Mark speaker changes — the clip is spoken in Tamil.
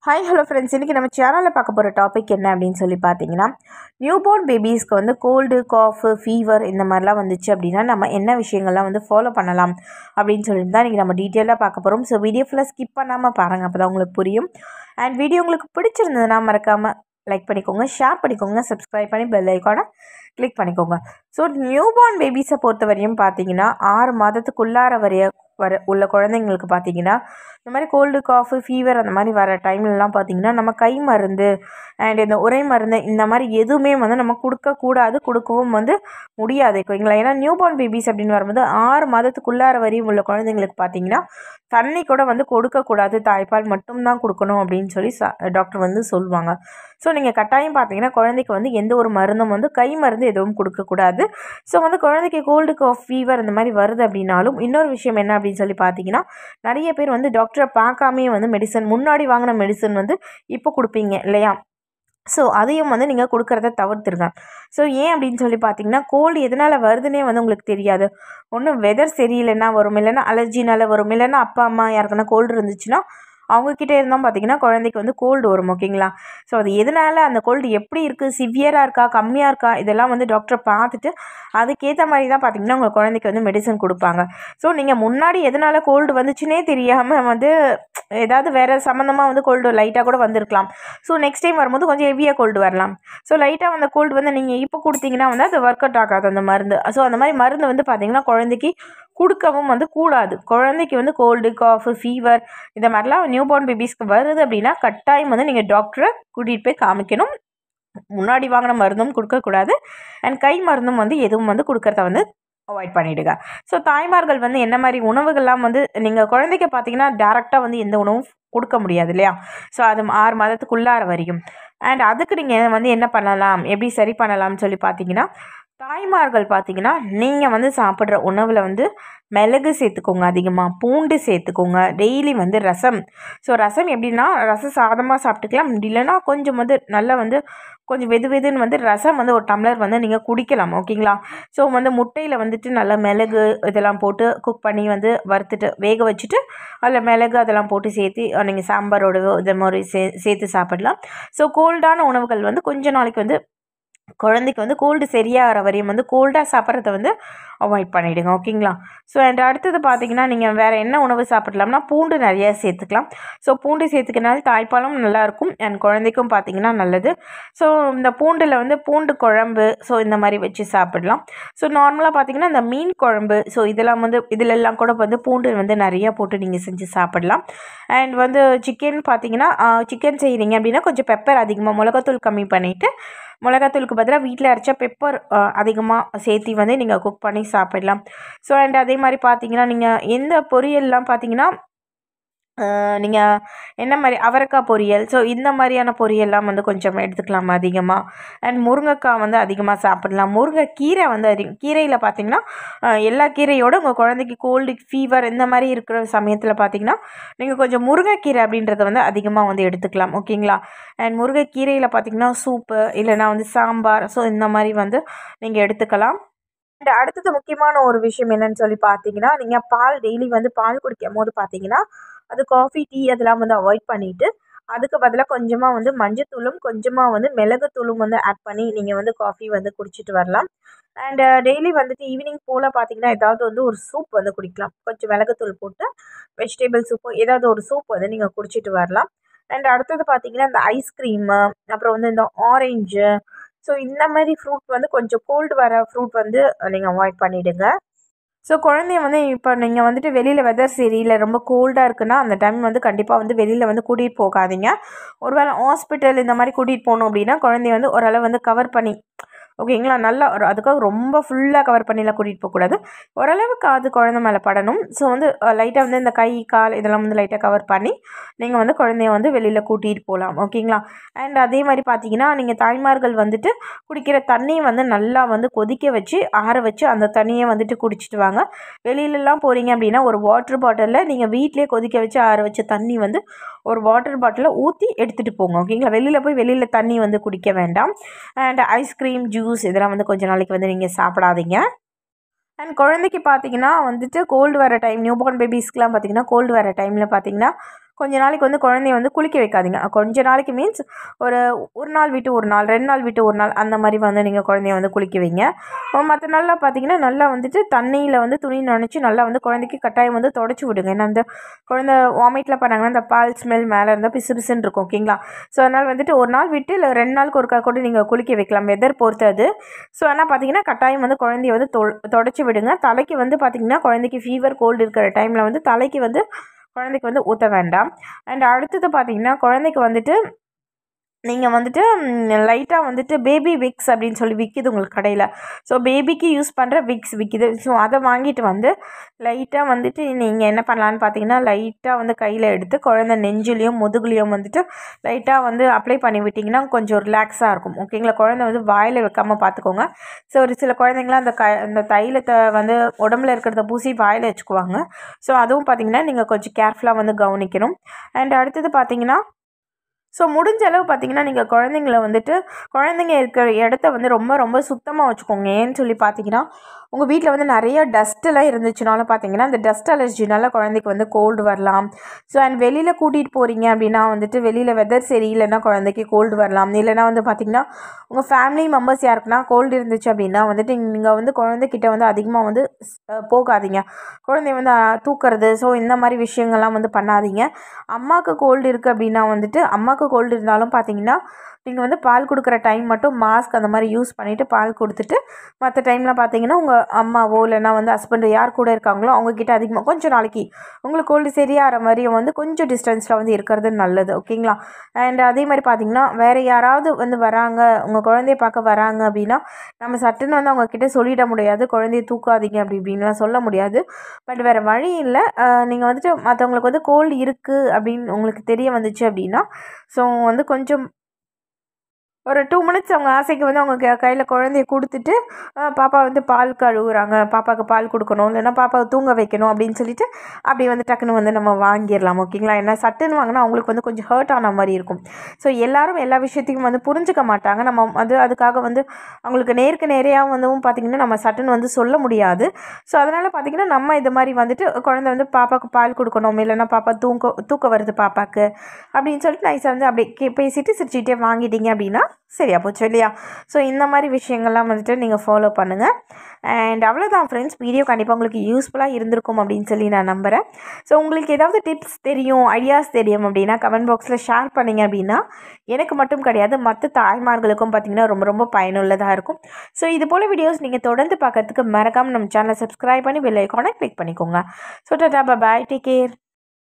Speaker 1: ஹாய் ஹலோ ஃப்ரெண்ட்ஸ், இன்றைக்கி நம்ம சேனலில் பார்க்க போகிற டாபிக் என்ன அப்படின்னு சொல்லி பார்த்தீங்கன்னா, நியூபோர்ன் பேபிஸ்க்கு வந்து கோல்டு, காஃபு, ஃபீவர் இந்த மாதிரிலாம் வந்துச்சு அப்படின்னா நம்ம என்ன விஷயங்கள்லாம் வந்து ஃபாலோ பண்ணலாம் அப்படின்னு சொல்லிட்டு தான் இன்றைக்கி நம்ம டீட்டெயிலாக பார்க்க போகிறோம். ஸோ வீடியோ ஃபுல்லாக ஸ்கிப் பண்ணாமல் பாருங்கள், அப்போ தான் உங்களுக்கு புரியும். அண்ட் வீடியோ உங்களுக்கு பிடிச்சிருந்ததுன்னா மறக்காமல் லைக் பண்ணிக்கோங்க, ஷேர் பண்ணிக்கோங்க, சப்ஸ்கிரைப் பண்ணி பெல் ஐக்கானை கிளிக் பண்ணிக்கோங்க. ஸோ நியூபார்ன் பேபிஸை பொறுத்த வரையும் பார்த்தீங்கன்னா 6 மாதத்துக்குள்ளார உள்ள குழந்தைங்களுக்கு பார்த்தீங்கன்னா இந்த மாதிரி கோல்டு, காஃபு, ஃபீவர் அந்த மாதிரி வர டைம்லலாம் பார்த்திங்கன்னா நம்ம கை மருந்து அண்ட் இந்த உரை மருந்து இந்த மாதிரி எதுவுமே வந்து நம்ம கொடுக்கக்கூடாது, கொடுக்கவும் வந்து முடியாது ஓகேங்களா. ஏன்னா நியூபார்ன் பேபிஸ் அப்படின்னு வரும்போது 6 மாதத்துக்குள்ளார வரையும் உள்ள குழந்தைங்களுக்கு பார்த்திங்கன்னா தண்ணி கூட வந்து கொடுக்கக்கூடாது, தாய்ப்பால் மட்டும்தான் கொடுக்கணும் அப்படின்னு சொல்லி டாக்டர் வந்து சொல்லுவாங்க. ஸோ நீங்கள் கட்டாயம் பார்த்தீங்கன்னா குழந்தைக்கு வந்து எந்த ஒரு மருந்தும் வந்து கை மருந்து எதுவும் கொடுக்கக்கூடாது. ஸோ வந்து குழந்தைக்கு கோல்டு, காஃப், ஃபீவர் இந்த மாதிரி வருது அப்படின்னாலும் இன்னொரு விஷயம் என்ன அப்படின்னு சொல்லி பார்த்தீங்கன்னா, நிறைய பேர் வந்து டாக்டரை பார்க்காமே வந்து மெடிசன் முன்னாடி வாங்கின மெடிசன் வந்து இப்போ கொடுப்பீங்க இல்லையா. ஸோ அதையும் வந்து நீங்கள் கொடுக்குறத தவிர்த்துருங்க. ஸோ ஏன் அப்படின்னு சொல்லி பார்த்தீங்கன்னா, கோல்டு எதனால் வருதுன்னே வந்து உங்களுக்கு தெரியாது. ஒன்று வெதர் சரியில்லைன்னா வரும், இல்லைன்னா அலர்ஜினால் வரும், இல்லைன்னா அப்பா அம்மா யாருக்குன்னா கோல்டு இருந்துச்சுன்னா அவங்கக்கிட்ட இருந்தால் பார்த்தீங்கன்னா குழந்தைக்கு வந்து கோல்டு வரும் ஓகேங்களா. ஸோ அது எதனால், அந்த கோல்டு எப்படி இருக்குது, சிவியராக இருக்கா, கம்மியாக இருக்கா, இதெல்லாம் வந்து டாக்டரை பார்த்துட்டு அதுக்கேற்ற மாதிரி தான் பார்த்தீங்கன்னா உங்கள் குழந்தைக்கு வந்து மெடிசன் கொடுப்பாங்க. ஸோ நீங்கள் முன்னாடி எதனால் கோல்டு வந்துச்சுன்னே தெரியாமல் வந்து ஏதாவது வேறு சம்மந்தமாக வந்து கோல்டு லைட்டாக கூட வந்திருக்கலாம். ஸோ நெக்ஸ்ட் டைம் வரும்போது கொஞ்சம் ஹெவியாக கோல்டு வரலாம். ஸோ லைட்டாக வந்த கோல்டு வந்து நீங்கள் இப்போ கொடுத்தீங்கன்னா வந்து அது ஒர்க் அவுட் ஆகாது அந்த மருந்து. ஸோ அந்த மாதிரி மருந்து வந்து பார்த்திங்கன்னா குழந்தைக்கு கொடுக்கவும் வந்து கூடாது. குழந்தைக்கு வந்து கோல்டு, காஃபு, ஃபீவர் இந்த மாதிரிலாம் நியூபார்ன் பேபிஸ்க்கு வருது அப்படின்னா கட்டாயம் வந்து நீங்கள் டாக்டரை கூட்டிகிட்டு போய் காமிக்கணும். முன்னாடி வாங்கின மருந்தும் கொடுக்கக்கூடாது அண்ட் கை மருந்தும் வந்து எதுவும் வந்து கொடுக்கறத வந்து அவாய்ட் பண்ணிவிடுங்க. ஸோ தாய்மார்கள் வந்து என்ன மாதிரி உணவுகள்லாம் வந்து நீங்கள் குழந்தைக்கு பார்த்தீங்கன்னா டேரெக்டாக வந்து எந்த உணவும் கொடுக்க முடியாது இல்லையா. ஸோ அது 6 மாதத்துக்குள்ளார வரையும் அண்ட் அதுக்கு நீங்கள் வந்து என்ன பண்ணலாம், எப்படி சரி பண்ணலாம்னு சொல்லி பார்த்தீங்கன்னா, தாய்மார்கள் பார்த்தீங்கன்னா நீங்கள் வந்து சாப்பிட்ற உணவில் வந்து மிளகு சேர்த்துக்கோங்க, அதிகமாக பூண்டு சேர்த்துக்கோங்க, டெய்லி வந்து ரசம். ஸோ ரசம் எப்படின்னா ரசம் சாதமாக சாப்பிட்டுக்கலாம், இல்லைன்னா கொஞ்சம் வந்து நல்லா வந்து கொஞ்சம் வெதுன்னு வந்து ரசம் வந்து ஒரு டம்ளர் வந்து நீங்கள் குடிக்கலாம் ஓகேங்களா. ஸோ வந்து முட்டையில் வந்துட்டு நல்லா மிளகு இதெல்லாம் போட்டு குக் பண்ணி வந்து வறுத்துட்டு வேக வச்சுட்டு அதில் மிளகு அதெல்லாம் போட்டு சேர்த்து நீங்கள் சாம்பாரோட இதை மாதிரி சேர்த்து சாப்பிடலாம். ஸோ கோல்டான உணவுகள் வந்து கொஞ்ச நாளைக்கு வந்து குழந்தைக்கு வந்து கோல்டு சரியாகிற வரையும் வந்து கோல்டாக சாப்பிட்றத வந்து அவாய்ட் பண்ணிவிடுங்க ஓகேங்களா. ஸோ அண்ட் அடுத்தது பார்த்திங்கன்னா நீங்கள் வேறு என்ன உணவு சாப்பிடலாம்னா பூண்டு நிறையா சேர்த்துக்கலாம். ஸோ பூண்டு சேர்த்துக்கனால தாய்ப்பாலும் நல்லாயிருக்கும் அண்ட் குழந்தைக்கும் பார்த்திங்கன்னா நல்லது. ஸோ இந்த பூண்டில் வந்து பூண்டு குழம்பு ஸோ இந்த மாதிரி வச்சு சாப்பிடலாம். ஸோ நார்மலாக பார்த்திங்கன்னா இந்த மீன் குழம்பு ஸோ இதெல்லாம் வந்து இதிலெல்லாம் கூட வந்து பூண்டு வந்து நிறையா போட்டு நீங்கள் செஞ்சு சாப்பிடலாம். அண்ட் வந்து சிக்கன் பார்த்திங்கன்னா சிக்கன் செய்கிறீங்க அப்படின்னா கொஞ்சம் பெப்பர் அதிகமாக, மிளகாத்தூள் கம்மி பண்ணிவிட்டு மிளகாத்தூளுக்கு பதிலாக வீட்டில் அரைச்சா பெப்பர் அதிகமாக சேர்த்தி வந்து நீங்கள் குக் பண்ணி சாப்பிடலாம். ஸோ அண்ட் அதே மாதிரி பார்த்தீங்கன்னா நீங்கள் எந்த பொரியல்லாம் பார்த்தீங்கன்னா நீங்கள் என்ன மாதிரி அவரைக்காய் பொரியல் ஸோ இந்த மாதிரியான பொரியல்லாம் வந்து கொஞ்சம் எடுத்துக்கலாம் அதிகமாக. அண்ட் முருங்கைக்காய் வந்து அதிகமாக சாப்பிடலாம். முருங்கைக்கீரை வந்து கீரையில் பார்த்திங்கன்னா எல்லா கீரையோடு உங்கள் குழந்தைக்கு கோல்டு, ஃபீவர் இந்த மாதிரி இருக்கிற சமயத்தில் பார்த்திங்கன்னா நீங்கள் கொஞ்சம் முருங்கைக்கீரை அப்படின்றத வந்து அதிகமாக வந்து எடுத்துக்கலாம் ஓகேங்களா. அண்ட் முருங்கைக்கீரையில் பார்த்திங்கன்னா சூப்பு இல்லைனா வந்து சாம்பார் ஸோ இந்த மாதிரி வந்து நீங்கள் எடுத்துக்கலாம். அண்ட் அடுத்தது முக்கியமான ஒரு விஷயம் என்னன்னு சொல்லி பார்த்தீங்கன்னா, நீங்கள் பால் டெய்லி வந்து பால் குடிக்கும் போது பார்த்தீங்கன்னா அது காஃபி, டீ அதெல்லாம் வந்து அவாய்ட் பண்ணிவிட்டு அதுக்கு பதிலாக கொஞ்சமாக வந்து மஞ்சத்தூளும் கொஞ்சமாக வந்து மிளகுத்தூளும் வந்து ஆட் பண்ணி நீங்கள் வந்து காஃபி வந்து குடிச்சிட்டு வரலாம். அண்ட் டெய்லி வந்துட்டு ஈவினிங் போல் பார்த்தீங்கன்னா ஏதாவது வந்து ஒரு சூப் வந்து குடிக்கலாம். கொஞ்சம் மிளகுத்தூள் போட்டு வெஜிடபிள் சூப்பு ஏதாவது ஒரு சூப் வந்து நீங்கள் குடிச்சிட்டு வரலாம். அண்ட் அடுத்தது பார்த்தீங்கன்னா இந்த ஐஸ்கிரீமு அப்புறம் வந்து இந்த ஆரஞ்சு ஸோ இந்த மாதிரி ஃப்ரூட் வந்து கொஞ்சம் கோல்டு வர ஃப்ரூட் வந்து நீங்கள் அவாய்ட் பண்ணிவிடுங்க. ஸோ குழந்தைய வந்து இப்போ நீங்கள் வந்துட்டு வெளியில் வெதர் சரியில்லை, ரொம்ப கோல்டாக இருக்குன்னா அந்த டைம் வந்து கண்டிப்பாக வந்து வெளியில் வந்து கூட்டிகிட்டு போகாதீங்க. ஒருவேளை ஹாஸ்பிட்டல் இந்த மாதிரி கூட்டிகிட்டு போகணும் அப்படின்னா குழந்தைய வந்து ஓரளவு வந்து கவர் பண்ணி ஓகேங்களா, நல்லா அதுக்காக ரொம்ப ஃபுல்லாக கவர் பண்ணிலாம் கூட்டிகிட்டு போகக்கூடாது, ஓரளவுக்கு அது குழந்தை மேலே படணும். ஸோ வந்து லைட்டாக வந்து இந்த கை கால் இதெல்லாம் வந்து லைட்டாக கவர் பண்ணி நீங்கள் வந்து குழந்தைய வந்து வெளியில் கூட்டிகிட்டு போகலாம் ஓகேங்களா. அண்ட் அதே மாதிரி பார்த்தீங்கன்னா நீங்கள் தாய்மார்கள் வந்துட்டு குடிக்கிற தண்ணியை வந்து நல்லா வந்து கொதிக்க வச்சு ஆற வச்சு அந்த தண்ணியை வந்துட்டு குடிச்சிட்டு வாங்க. வெளியிலலாம் போகிறீங்க அப்படின்னா ஒரு வாட்டர் பாட்டிலில் நீங்கள் வீட்டிலே கொதிக்க வச்சு ஆற வச்ச தண்ணி வந்து ஒரு வாட்டர் பாட்டிலில் ஊற்றி எடுத்துகிட்டு போங்க ஓகேங்களா. வெளியில் தண்ணி வந்து குடிக்க வேண்டாம். அண்ட் ஐஸ்கிரீம், ஜூஸ் இதெல்லாம் வந்து கொஞ்ச நாளைக்கு வந்து நீங்கள் சாப்பிடாதீங்க. அண்ட் குழந்தைக்கு பார்த்தீங்கன்னா வந்துட்டு கோல்டு வர டைம் நியூபார்ன் பேபிஸ்க்கெலாம் பார்த்தீங்கன்னா கோல்டு வர டைமில் பார்த்தீங்கன்னா கொஞ்ச நாளைக்கு வந்து குழந்தைய வந்து குளிக்க வைக்காதீங்க. கொஞ்ச நாளைக்கு மீன்ஸ் ஒரு நாள் விட்டு ஒரு நாள், 2 நாள் விட்டு ஒரு நாள் அந்த மாதிரி வந்து நீங்கள் குழந்தைய வந்து குளிக்க வைங்க. மற்ற நாள்லாம் பார்த்தீங்கன்னா நல்லா வந்துட்டு தண்ணியில் வந்து துணி நனைச்சி நல்லா வந்து குழந்தைக்கு கட்டாயம் வந்து தொடச்சி விடுங்க. ஏன்னா அந்த குழந்தை வாமிட்லாம் பண்ணாங்கன்னா அந்த பால் ஸ்மெல் மேலே இருந்தால் பிசு பிசுன்னு இருக்கும். ஓகேங்களா? ஸோ அதனால் வந்துட்டு ஒரு நாள் விட்டு இல்லை 2 நாளுக்கு ஒருக்கா கூட நீங்கள் குளிக்க வைக்கலாம், வெதர் பொறுத்தது. ஸோ ஆனால் பார்த்தீங்கன்னா கட்டாயம் வந்து குழந்தைய வந்து தொடச்சி விடுங்க. தலைக்கு வந்து பார்த்தீங்கன்னா குழந்தைக்கு ஃபீவர் கோல்டு இருக்கிற டைமில் வந்து தலைக்கு வந்து குழந்தைக்கு வந்து ஊற்ற வேண்டாம். அண்ட் அடுத்தது பார்த்தீங்கன்னா குழந்தைக்கு வந்துட்டு நீங்கள் வந்துட்டு லைட்டாக வந்துட்டு பேபி விக்ஸ் அப்படின்னு சொல்லி விற்கிது உங்களுக்கு கடையில். ஸோ பேபிக்கு யூஸ் பண்ணுற விக்ஸ் விற்கிது. ஸோ அதை வாங்கிட்டு வந்து லைட்டாக வந்துட்டு நீங்கள் என்ன பண்ணலான்னு பார்த்தீங்கன்னா லைட்டாக வந்து கையில் எடுத்து குழந்தை நெஞ்சுலேயும் முதுகுலேயும் வந்துட்டு லைட்டாக வந்து அப்ளை பண்ணி விட்டிங்கன்னா கொஞ்சம் ரிலாக்ஸாக இருக்கும். ஓகேங்களா? குழந்தை வந்து வாயில் வைக்காமல் பார்த்துக்கோங்க. ஸோ ஒரு சில குழந்தைங்களாம் அந்த தைலத்தை வந்து உடம்புல இருக்கிறத பூசி வாயில் வச்சுக்குவாங்க. ஸோ அதுவும் பார்த்திங்கன்னா நீங்கள் கொஞ்சம் கேர்ஃபுல்லாக வந்து கவனிக்கணும். அண்ட் அடுத்தது பார்த்திங்கன்னா ஸோ முடிஞ்ச அளவு பார்த்தீங்கன்னா நீங்கள் குழந்தைங்க இருக்கிற இடத்த வந்து ரொம்ப ரொம்ப சுத்தமாக வச்சுக்கோங்க. ஏன்னு சொல்லி பார்த்தீங்கன்னா உங்கள் வீட்டில் வந்து நிறைய டஸ்ட்டெல்லாம் இருந்துச்சுனாலும் பார்த்தீங்கன்னா அந்த டஸ்ட் அலர்ஜினால குழந்தைக்கு வந்து கோல்டு வரலாம். ஸோ அண்ட் வெளியில் கூட்டிகிட்டு போகிறீங்க அப்படின்னா வந்துட்டு வெளியில் வெதர் சரியில்லைன்னா குழந்தைக்கு கோல்டு வரலாம். இல்லைனா வந்து பார்த்திங்கன்னா உங்கள் ஃபேமிலி மெம்பர்ஸ் யாருக்குன்னா கோல்டு இருந்துச்சு அப்படின்னா வந்துட்டு நீங்கள் வந்து குழந்தைக்கிட்ட வந்து அதிகமாக வந்து போகாதீங்க. குழந்தைய வந்து தூக்குறது ஸோ இந்த மாதிரி விஷயங்கள்லாம் வந்து பண்ணாதீங்க. அம்மாவுக்கு கோல்டு இருக்குது அப்படின்னா வந்துட்டு அம்மாவுக்கு கோல்டு இருந்தாலும் பார்த்தீங்கன்னா நீங்கள் வந்து பால் கொடுக்குற டைம் மட்டும் மாஸ்க் அந்த மாதிரி யூஸ் பண்ணிவிட்டு பால் கொடுத்துட்டு மற்ற டைமில் பார்த்தீங்கன்னா உங்கள் அம்மாவோ இல்லைனா வந்து ஹஸ்பண்டோ யார் கூட இருக்காங்களோ அவங்கக்கிட்ட அதிகமாக கொஞ்சம் நாளைக்கு உங்களுக்கு கோல்டு சரியாகிற மாதிரியும் வந்து கொஞ்சம் டிஸ்டன்ஸில் வந்து இருக்கிறது நல்லது. ஓகேங்களா? அண்ட் அதே மாதிரி பார்த்தீங்கன்னா வேறு யாராவது வந்து வராங்க, உங்கள் குழந்தைய பார்க்க வராங்க அப்படின்னா நம்ம சட்டுன்னு வந்து அவங்கக்கிட்ட சொல்லிட முடியாது, குழந்தைய தூக்காதீங்க அப்படி இப்படின்லாம் சொல்ல முடியாது. பட் வேறு வழி இல்லை. நீங்கள் வந்துட்டு மற்றவங்களுக்கு வந்து கோல்டு இருக்குது அப்படின்னு உங்களுக்கு தெரிய வந்துச்சு அப்படின்னா ஸோ வந்து கொஞ்சம் ஒரு 2 மினிட்ஸ் அவங்க ஆசைக்கு வந்து அவங்க கையில் குழந்தைய கொடுத்துட்டு பாப்பா வந்து பால் கழுவுறாங்க, பாப்பாவுக்கு பால் கொடுக்கணும், இல்லைனா பாப்பாவை தூங்க வைக்கணும் அப்படின்னு சொல்லிட்டு அப்படி வந்து டக்குன்னு வந்து நம்ம வாங்கிடலாம். ஓகேங்களா? ஏன்னா சட்டுன்னு வாங்கினா அவங்களுக்கு வந்து கொஞ்சம் ஹர்ட் ஆன மாதிரி இருக்கும். ஸோ எல்லோரும் எல்லா விஷயத்தையும் வந்து புரிஞ்சுக்க மாட்டாங்க. நம்ம அதுக்காக வந்து அவங்களுக்கு நேருக்கு நேரையாக வந்துவும் பார்த்திங்கன்னா நம்ம சட்டுன்னு வந்து சொல்ல முடியாது. ஸோ அதனால் பார்த்திங்கன்னா நம்ம இது மாதிரி வந்துட்டு குழந்தை வந்து பாப்பாவுக்கு பால் கொடுக்கணும், இல்லைனா பாப்பா தூக்க வருது பாப்பாவுக்கு அப்படின்னு சொல்லிட்டு நைஸாக வந்து அப்படியே பேசிட்டு சிரிச்சுட்டே வாங்கிட்டீங்க அப்படின்னா சரியா போச்சு இல்லையா? ஸோ இந்த மாதிரி விஷயங்கள்லாம் வந்துட்டு நீங்கள் ஃபாலோ பண்ணுங்கள். அண்ட் அவ்வளோதான் ஃப்ரெண்ட்ஸ், வீடியோ கண்டிப்பாக உங்களுக்கு யூஸ்ஃபுல்லாக இருந்திருக்கும் அப்படின்னு சொல்லி நான் நம்புகிறேன். ஸோ உங்களுக்கு ஏதாவது டிப்ஸ் தெரியும், ஐடியாஸ் தெரியும் அப்படின்னா கமெண்ட் பாக்ஸில் ஷேர் பண்ணிங்க அப்படின்னா எனக்கு மட்டும் கிடையாது மற்ற தாய்மார்களுக்கும் பார்த்திங்கன்னா ரொம்ப ரொம்ப பயனுள்ளதாக இருக்கும். ஸோ இது போல் வீடியோஸ் நீங்கள் தொடர்ந்து பார்க்கறதுக்கு மறக்காமல் நம்ம சேனலை சப்ஸ்கிரைப் பண்ணி பெல் ஐகானை கிளிக் பண்ணிக்கோங்க. So tata, bye, take care.